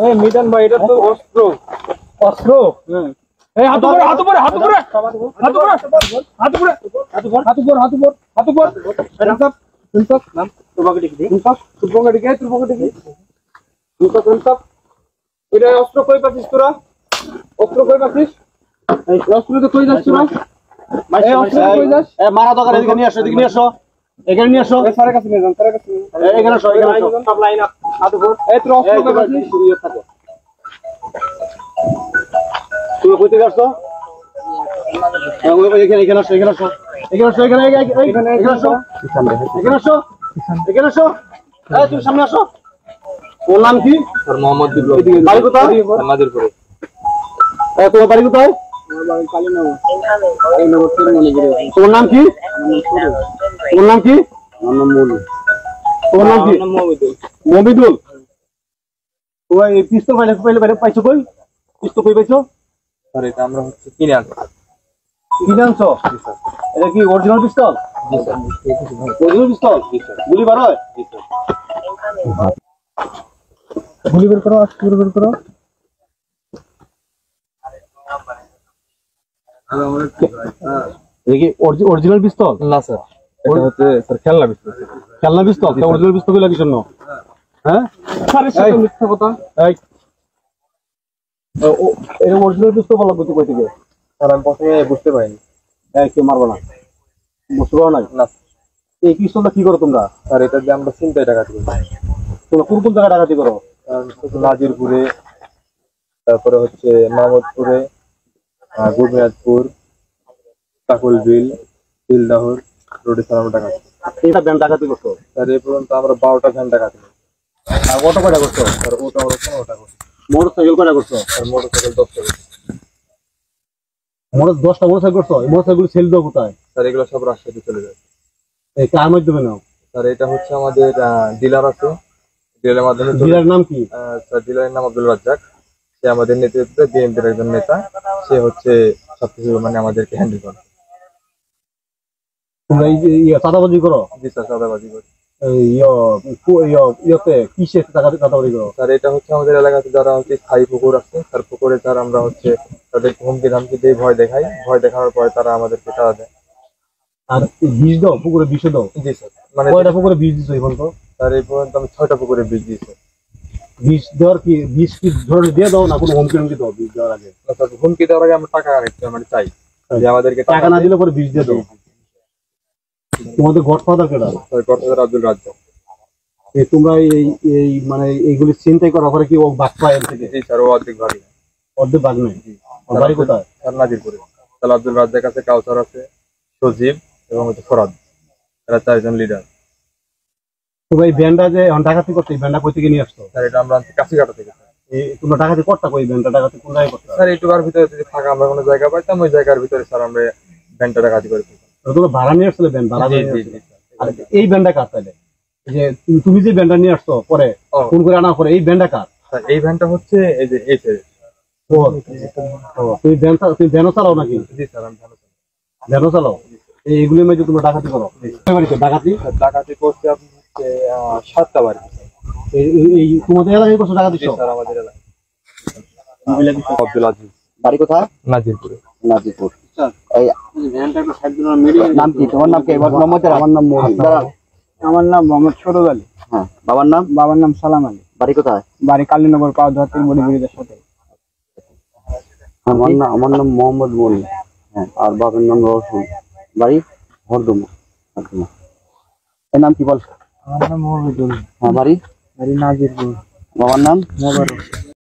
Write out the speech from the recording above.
এই মিজান ভাই এটা তো অস্ত্র। অস্ত্র? হ্যাঁ। এই হাত উপরে হাত উপরে হাত উপরে হাত উপরে হাত উপরে হাত উপরে হাত উপরে হাত উপরে হাত উপরে ইনসাফ ইনসাফ নাম তোমাকে দেখি ইনসাফ তোমাকে দেখি ইনসাফ এটা অস্ত্র কই পাচ্ছিস তোরা? অস্ত্র কই পাচ্ছিস? এই অস্ত্র তো কই যাচ্ছ না? এই অস্ত্র কই যাস? এ মারা দরকার এদিকে নিয়ে আসো, এদিকে নিয়ে আসো, এখানে নিয়ে আসো। এই স্যারের কাছে নিয়ে যান, স্যারের কাছে নিয়ে যান। এখানে আসো, এখানে আসো, সব লাইন আপ হাত উপর। এই তোর অস্ত্র কই পাচ্ছিস? শুরু থাকো। তুমি কইতে যাচ্ছ? এখানে এখানে আসো, এখানে আসো, এখানে আসো, এখানে এখানে আসো, এখানে আসো, এখানে আসো। এই তুমি সামনে আসো। ওর নাম কি? স্যার মোহাম্মদ বিপ্লব। বাড়ি কোথায়? নাজিরপুরে। এই তোমার বাড়ি কোথায়? আমার বাড়ি কালীনগর। কালীনগর থেকে মনিপুরে। তোমার নাম কি? তোমার নাম কি? আমার নাম মনু। তোমার নাম কি? মমিদুল। মমিদুল। ওই পিস্তল পাইছো কই? পিস্তল কই পাইছো? স্যার এটা আমরা হচ্ছে কিনে আনছি। কিনে আনছো? জি স্যার। এটা কি অরিজিনাল পিস্তল? জি স্যার। অরিজিনাল পিস্তল? জি স্যার। গুলি বার হয়? জি স্যার। গুলি বের করো, গুলি বের করো। এটা কি অরিজিনাল পিস্তল? না স্যার, এটা হচ্ছে স্যার খেলনা পিস্তল। খেলনা পিস্তল? অরিজিনাল পিস্তল কি লাগিস না? হ্যাঁ স্যারের সাথে মিথ্যা কথা। এই ও এটা অরিজিনাল পিস্তল বলা কইতে কই থেকে? স্যার আমি প্রথমে বুঝতে পারিনি। এই কেউ মারবো না, বুঝতে পারো না? না। এই পিস্তলটা কি করো তোমরা? স্যার এটা দিয়ে আমরা চিন্তায় ডাকাতি করি। তোমরা কোন কোন জায়গায় ডাকাতি করো? নাজিরপুরে, তারপরে হচ্ছে মাহমুদপুরে, গুরমিয়াদপুর, কাকুলবিল, বিলদাহর রোডে স্যার আমরা ডাকাতি। এটা ভ্যান ডাকাতি করছো? স্যার এই পর্যন্ত আমরা 12টা ভ্যান ডাকাতি করছি। আর কত কয়টা করছো? স্যার ওটা আমরা 15টা করছি। মোটরসাইকেল কয়টা করছো? স্যার মোটরসাইকেল 10টা করছি। 10টা মোটরসাইকেল করছো? এই মোটরসাইকেল সেল দাও কোথায়? স্যার এগুলো সব রাজশাহীতে চলে যায়। এই কার মাধ্যমে নাও? স্যার এটা হচ্ছে আমাদের ডিলার আছে, ডিলারের মাধ্যমে। ডিলার নাম কি? স্যার ডিলারের নাম আব্দুল রাজ্জাক। সে আমাদের নেতৃত্বে বিএনপির একজন নেতা। সে হচ্ছে সবকিছু মানে আমাদেরকে হ্যান্ডেল করে। তোমরা এই চাঁদাবাজি করো? জি স্যার চাঁদাবাজি করি। কিসের চাঁদাবাজি করো? স্যার এটা হচ্ছে আমাদের এলাকাতে যারা হচ্ছে স্থায়ী পুকুর আছে, তার পুকুরে স্যার আমরা হচ্ছে তাদের হুমকি ধামকি দিয়ে ভয় দেখাই। ভয় দেখানোর পরে তারা আমাদেরকে চাঁদা দেয়। আর বিষ দাও? পুকুরে বিষ দাও? জি স্যার। মানে কয়টা পুকুরে বিষ দিছো এই পর্যন্ত? স্যার এই পর্যন্ত আমি 6টা পুকুরে বিষ দিয়েছি। বিষ দেওয়ার কি বিষ কি ধরে দিয়ে দাও না কোনো হুমকি হুমকি দাও? বিষ দেওয়ার আগে? হুমকি দেওয়ার আগে আমরা টাকা মানে চাই যে আমাদেরকে টাকা না দিলে পরে বিষ দিয়ে দাও। তোমাদের গডফাদার কেডা? Sir godfather Abdul Razzaq. তোমরা এই মানে এইগুলি চিন্তাই করার পরে কি ও ভাগ পায় এর থেকে? জি স্যার ও অর্ধেক ভাগ নেই। অর্ধেক ভাগ নেই? বাড়ি কোথায়? স্যার নাজিরপুরে। স্যার আব্দুল রাজ্জাক আছে, কাউসার আছে, সজীব এবং হচ্ছে ফরাদ। এরা 4 জন লিডার। তোমরা এই ব্যান্ডটা যে ডাকাতি করতে এই ব্যান্ডটা কই থেকে নিয়ে আসছো? স্যার এটা আমরা আনছি কাশিঘাটা থেকে। তোমরা ডাকাতি করতে কই ব্যান্ডটা ডাকাতি কোন জায়গায় করতে? স্যার এইটুকার ভিতরে যদি ফাঁকা আমরা কোনো জায়গা পাইতাম ওই জায়গার ভিতরে স্যার আমরা ব্যান্ডটা ডাকাতি করে ফেলতাম। তোমরা ভাড়া নিয়ে আসলে ব্যান্ড ভাড়া? জি জি জি। আর এই ব্যান্ডটা কার তাহলে? যে তুমি যে ব্যান্ডটা নিয়ে আসছো পরে ফোন করে আনা পরে এই ব্যান্ডটা কার? স্যার এই ব্যান্ডটা হচ্ছে এই যে এই ছেড়ে। তুমি ভ্যানও চালাও নাকি? জি স্যার আমি ভ্যানও চালাও। এইগুলির মধ্যে তোমরা ডাকাতি করো? ডাকাতি ডাকাতি করতে আপনি 7টা বাড়ি। এই তোমাদের এলাকায় করছো ডাকাতি? স্যার আমাদের এলাকায়। আব্দুল আজিজ। বাড়ি কোথায়? নাজিরপুরে। নাজিরপুর। এই ভ্যানটা একটু সাইড দিন। নাম কি? তোমার নাম কি? মোহাম্মদ। আমার নাম মোহাম্মদ। আমার নাম মোহাম্মদ সরোজ আলী। হ্যাঁ। বাবার নাম? বাবার নাম সালাম আলী। বাড়ি কোথায়? বাড়ি কালীনগর পাওয়া ধরতে বড়ি ব্রিজের সাথে। আমার নাম মোহাম্মদ মনি। হ্যাঁ। আর বাবার নাম রসুন। বাড়ি হরদমা। এর নাম কি বল? আমার নাম মহিদুল। হ্যাঁ। বাড়ি? বাড়ি নাজিরপুর। বাবার নাম মোবারক।